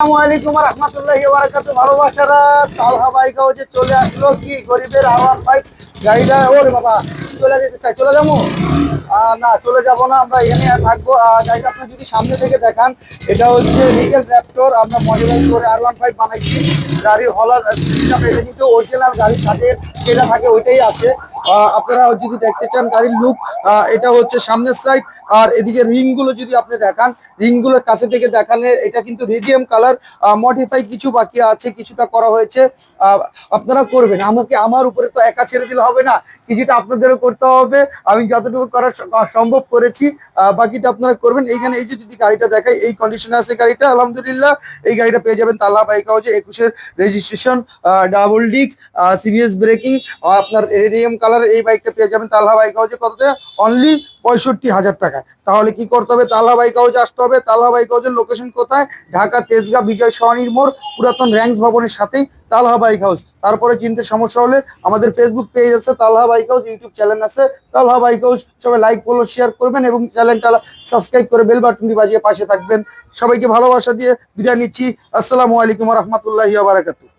আসসালামু আলাইকুম রহমতুল্লাহি ওয়া বারাকাতুহু। ভালোবাসারা তালহা বাইকাও যে চলে আসলো কি গরিবের আওয়াজ ভাই গাড়িটা ওরে বাবা চলে যেতে চাই চলে যাবো না চলে যাব না আমরা এখানে থাকবো গাড়িটা আপনি যদি সামনে থেকে দেখান এটা হচ্ছে রিগেল র্যাপটর আমরা মডিফাই করে R15 বানাইছি গাড়ির হলার এটা কিন্তু অরিজিনাল গাড়ির সাথে যেটা থাকে ওইটাই আছে আপনারা যদি দেখতে চান গাড়ির লুক এটা হচ্ছে সামনের সাইড আর এদিকে রিং গুলো যদি আপনি দেখান রিং গুলোর কাছে থেকে দেখালে এটা কিন্তু রেডিয়াম কালার মডিফাই কিছু বাকি আছে কিছুটা করা হয়েছে আপনারা করবেন আমাকে আমার উপরে তো একা ছেড়ে দিলে হবে না কিছুটা আপনাদেরও করতে হবে আমি যতটুকু করা সম্ভব করেছি বাকিটা আপনারা করবেন এইখানে এই যে যদি গাড়িটা দেখাই এই কন্ডিশনে আছে গাড়িটা আলহামদুলিল্লাহ এই গাড়িটা পেয়ে যাবেন তালহা বাইক হাউসে 21-এর registration double disc CBS braking আপনার রেডিয়াম কালার এই বাইকটা পেয়ে যাবেন তালহা বাইক হাউসে কততে অনলি 65,000 টাকা। তাহলে কি করতে হবে তালহা বাইক হাউসে আসতে হবে। তালহা বাইক হাউসের লোকেশন কোথায় ঢাকা তেজগাঁ বিজয় সরণির মোড় পুরাতন র্যাঙ্কস ভবনের সাথেই তালহা বাইক হাউস। তারপরে চিনতে সমস্যা হলে আমাদের ফেসবুক পেজ আছে তালহা বাইক হাউস, ইউটিউব চ্যানেল আছে তালহা বাইক হাউস, সবাই লাইক ফলো শেয়ার করবেন এবং চ্যানেলটা সাবস্ক্রাইব করে বেল বাটনটি বাজিয়ে পাশে থাকবেন। সবাইকে ভালোবাসা দিয়ে বিদায় নিচ্ছি। আসসালামু আলাইকুম রহমতুল্লাহি ওয়া বারাকাতুহু।